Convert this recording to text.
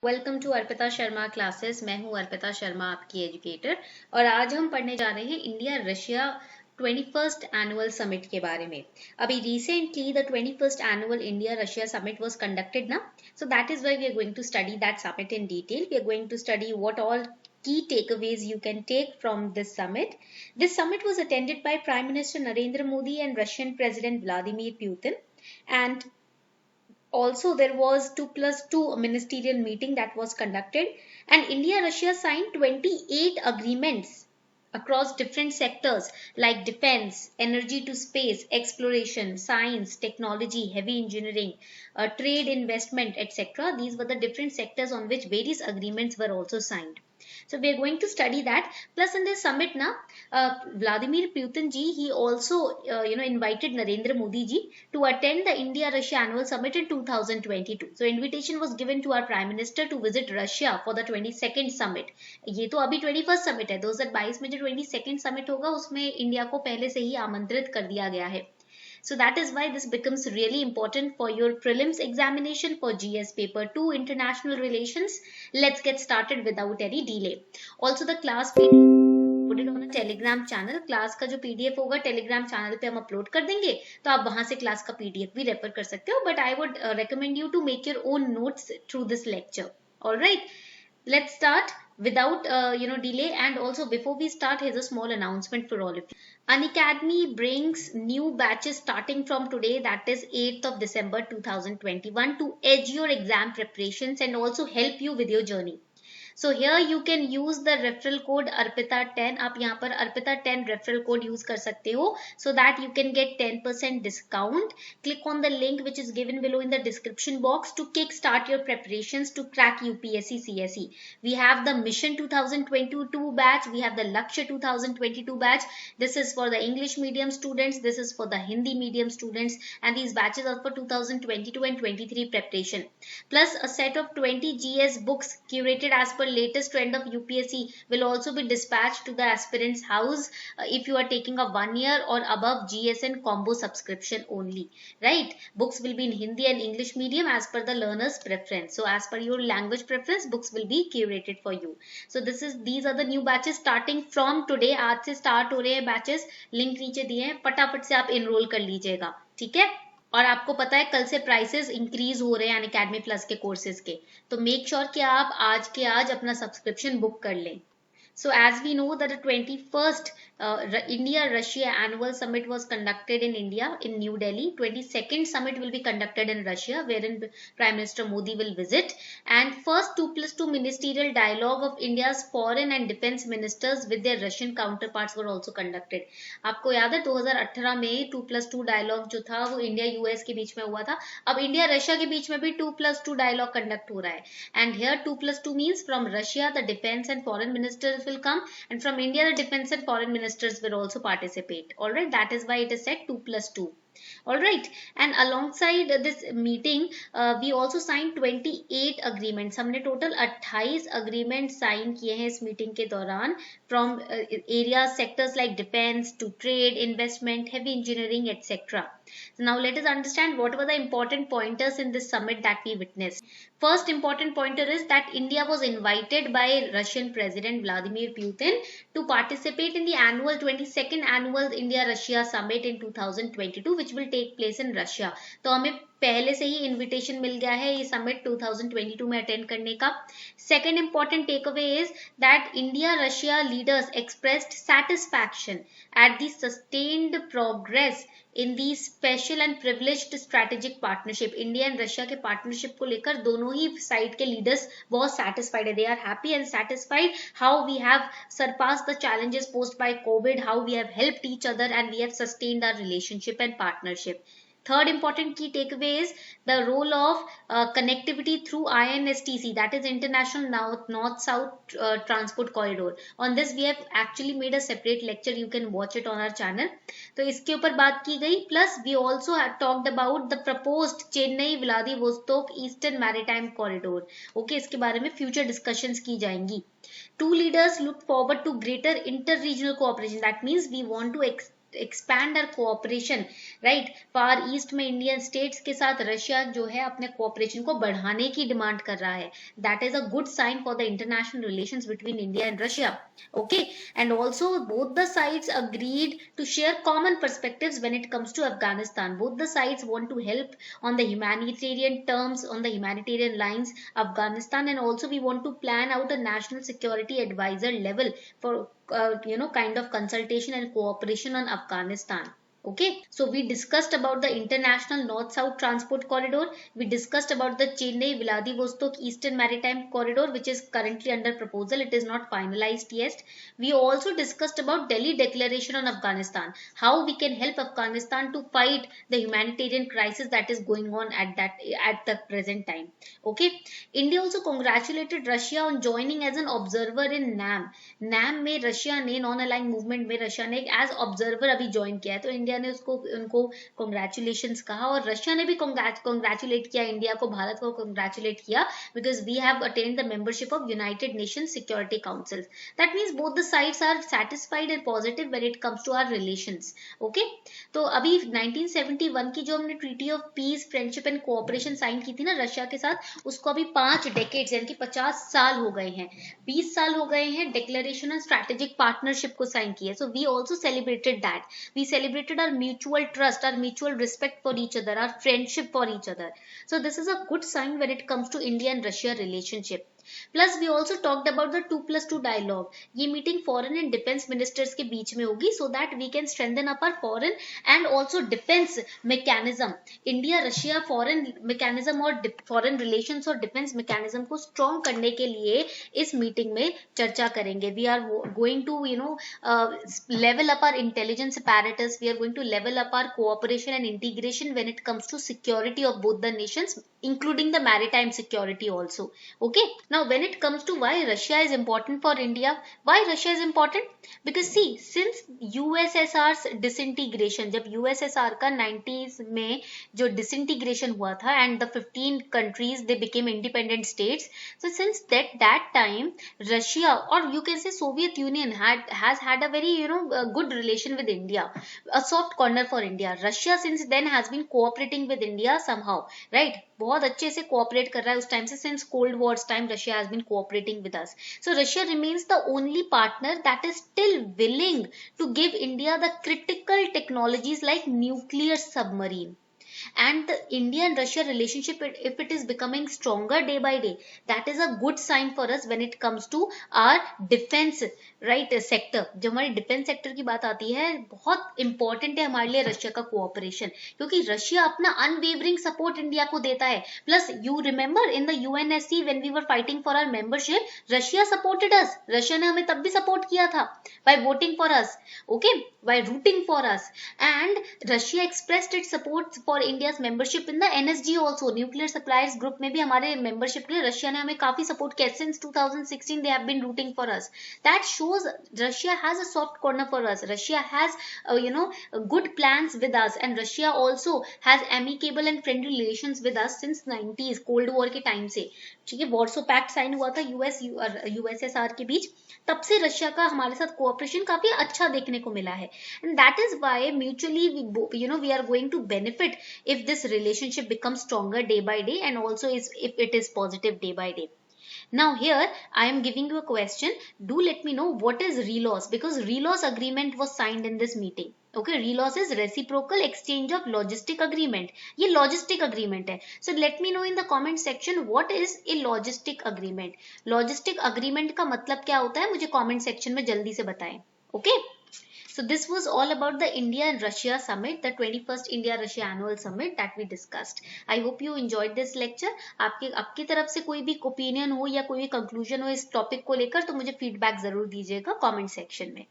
Welcome to Arpita Sharma classes. मैं हूं अर्पिता शर्मा, आपकी एजुकेटर। और आज हम पढ़ने जा रहे हैं India Russia 21st annual summit के बारे में। अभी recently the 21st annual India Russia summit was conducted ना, so that is why we are going to study that summit in detail. We are going to study what all key takeaways you can take from this summit. This summit was attended by Prime Minister Narendra Modi and Russian President Vladimir Putin, and also there was 2+2 ministerial meeting that was conducted, and India Russia signed 28 agreements across different sectors like defense, energy to space, exploration, science, technology, heavy engineering, trade, investment, etc. These were the different sectors on which various agreements were also signed. So we are going to study that. Plus in this summit na, Vladimir Putin ji, he also invited Narendra Modi ji to attend the India Russia annual summit in 2022. So invitation was given to our prime minister to visit Russia for the 22nd summit. ये तो अभी 21st summit है, 2022 में जो 22nd summit होगा उसमें India को पहले से ही आमंत्रित कर दिया गया है. So that is why this becomes really important for your prelims examination for GS paper 2 international relations. Let's get started without any delay. Also the class put it on a telegram channel. Class का जो PDF होगा Telegram channel पे हम upload कर देंगे, तो आप वहां से क्लास का पीडीएफ भी रेफर कर सकते हो. But I would recommend you to make your own notes through this lecture. All right, let's start without delay. And also before we start, here's a small announcement for all of you. Unacademy brings new batches starting from today, that is 8th of December 2021, to edge your exam preparations and also help you with your journey. So here you can use the referral code ARPITA10. आप यहाँ पर ARPITA10 referral code use कर सकते हो, so that you can get 10% discount. Click on the link which is given below in the description box to kickstart your preparations to crack UPSC CSE. We have the Mission 2022 batch, we have the Lakshya 2022 batch. This is for the English medium students, this is for the Hindi medium students, and these batches are for 2022 and 23 preparation. Plus a set of 20 GS books curated as per latest trend of UPSC will also be dispatched to the aspirant's house if you are taking a 1 year or above GSN combo subscription only, right? Books will be in Hindi and English medium as per the learner's preference. So as per your language preference, books will be curated for you. So these are the new batches starting from today. आज से start हो रहे हैं batches. Link नीचे दिए हैं, फटाफट से आप enroll कर लीजिएगा, ठीक है? और आपको पता है कल से प्राइसेस इंक्रीज हो रहे हैं अनअकैडमी प्लस के कोर्सेज के, तो मेक श्योर कि आप आज के आज अपना सब्सक्रिप्शन बुक कर लें. So as we know that the 21st India-Russia annual summit was conducted in India in New Delhi. 22nd summit will be conducted in Russia, wherein Prime Minister Modi will visit. And first 2+2 ministerial dialogue of India's foreign and defense ministers with their Russian counterparts were also conducted. आपको याद है 2018 में 2+2 dialogue जो था वो India US के बीच में हुआ था. अब इंडिया रशिया के बीच में भी 2+2 dialogue conduct हो रहा है. And here 2+2 means from Russia the defense and foreign ministers will come, and from India the defense and foreign ministers will also participate. All right, that is why it is said 2+2. All right, and alongside this meeting we also signed 28 agreements. हमने total 28 agreements sign किए हैं इस meeting के दौरान, from areas sectors like defense to trade, investment, heavy engineering, etc. So now let us understand what were the important pointers in this summit that we witnessed. First important pointer is that India was invited by Russian President Vladimir Putin to participate in the annual 22nd annual India Russia summit in 2022, which will take place in Russia. तो हमें पहले से ही invitation मिल गया है ये summit 2022 में attend करने का. Second important take away is that India Russia leaders expressed satisfaction at the sustained progress in the special and privileged strategic partnership. India and Russia के पार्टनरशिप को लेकर दोनों ही साइड के लीडर्स बहुत सैटिस्फाइड है. They are happy and satisfied how we have surpassed the challenges posed by COVID, how we have helped each other, and we have sustained our relationship and partnership. Third important key takeaway is the role of connectivity through INSTC, that is International North-South Transport Corridor. On this we have actually made a separate lecture, you can watch it on our channel. तो इसके ऊपर बात की गई. Plus we also have talked about the proposed Chennai Vladivostok Eastern Maritime Corridor. Okay, इसके बारे में future discussions की जाएंगी. Two leaders look forward to greater inter-regional cooperation. That means we want to expand our cooperation, right? Far east में Indian states के साथ Russia जो है अपने कोऑपरेशन को बढ़ाने की डिमांड कर रहा है. That is a good sign for the international relations between India and Russia. Okay, and also both the sides agreed to share common perspectives when it comes to Afghanistan. Both the sides want to help on the humanitarian terms, on the humanitarian lines, Afghanistan, and also we want to plan out a national security advisor level for kind of consultation and cooperation on Afghanistan. Okay, so we discussed about the international north south transport corridor. We discussed about the Chennai Vladivostok eastern maritime corridor, which is currently under proposal. It is not finalized yet. We also discussed about Delhi declaration on Afghanistan, how we can help Afghanistan to fight the humanitarian crisis that is going on at the present time. Okay, India also congratulated Russia on joining as an observer in NAM. NAM में Russia ने non अलाइंग movement में Russia ने as observer अभी join किया है. तो India ने उनको कॉन्ग्रेचुलेशंस कहा और रशिया ने भी कॉन्ग्रेचुलेट किया इंडिया को, भारत को कॉन्ग्रेचुलेट किया, because we have attend the membership of United Nations Security Council. That means both the sides are satisfied and positive when it comes to our relations. Okay, तो अभी 1971 की जो हमने treaty of peace friendship and cooperation sign की थी ना Russia के साथ, उसको अभी 5 डेकेड्स यानी कि 50 साल हो गए हैं, 20 साल हो गए हैं डिक्लेरेशन ऑन स्ट्रेटेजिक पार्टनरशिप को साइन किया. So we also celebrated that. We celebrated our mutual trust, our mutual respect for each other, our friendship for each other. So this is a good sign when it comes to India and Russia relationship. Plus we also talked about the 2+2 dialogue. ये meeting foreign and defence ministers के बीच में होगी so that we can strengthen up our foreign and also defense mechanism. India Russia foreign mechanism और foreign relations और defence mechanism को strong करने के लिए इस मीटिंग में चर्चा करेंगे. We are going to level up our intelligence apparatus. We are going to level up our cooperation and integration when it comes to security of both the nations, including the maritime security also. Okay, now when it comes to why Russia is important for India, why Russia is important? Because see, since USSR's disintegration, जब USSR का 90s में जो disintegration हुआ था and the 15 countries they became independent states, so since that time Russia, or you can say Soviet Union has had a very a good relation with India, a soft corner for India. Russia since then has been cooperating with India somehow, right? बहुत अच्छे से cooperate कर रहा है उस time से. Since cold wars time Russia has been cooperating with us. So Russia remains the only partner that is still willing to give India the critical technologies like nuclear submarine. And the India and Russia relationship, if it is becoming stronger day by day, that is a good sign for us when it comes to our defense right sector. जब हमारी defence sector की बात आती है बहुत important है हमारे लिए रशिया का कोऑपरेशन, क्योंकि रशिया अपना अनवेवरिंग सपोर्ट इंडिया को देता है. Plus you remember in the UNSC when we were fighting for our membership, Russia supported us. Russia ने हमें तब भी सपोर्ट किया था by voting for us, okay, by rooting for us. And Russia expressed its support for India's membership in the NSG also, nuclear suppliers group में भी हमारे membership के लिए रशिया ने हमें काफी support किया. Since 2016 they have been rooting for us. That shows Russia has a soft corner for us. Russia has good plans with us, and Russia also has amicable and friendly relations with us since 90s Cold War के time से. ठीक है, Warsaw pact sign हुआ था USSR के बीच, तब से Russia का हमारे साथ कोऑपरेशन काफी अच्छा देखने को मिला है. And that is why mutually we are going to benefit if this relationship becomes stronger day by day, and also if it is positive day by day. Now here I am giving you a question. Do let me know what is RELAWS, because RELAWS agreement was signed in this meeting. Okay, RELAWS is reciprocal exchange of logistic agreement. ये logistic agreement है. So let me know in the comment section what is a logistic agreement. Logistic agreement का मतलब क्या होता है, मुझे comment section में जल्दी से बताएं. Okay. So this was all about the India and Russia summit, the 21st India-Russia annual summit that we discussed. I hope you enjoyed this lecture. आपकी तरफ से कोई भी ओपिनियन हो या कोई भी कंक्लूजन हो इस टॉपिक को लेकर तो मुझे फीडबैक जरूर दीजिएगा कमेंट सेक्शन में.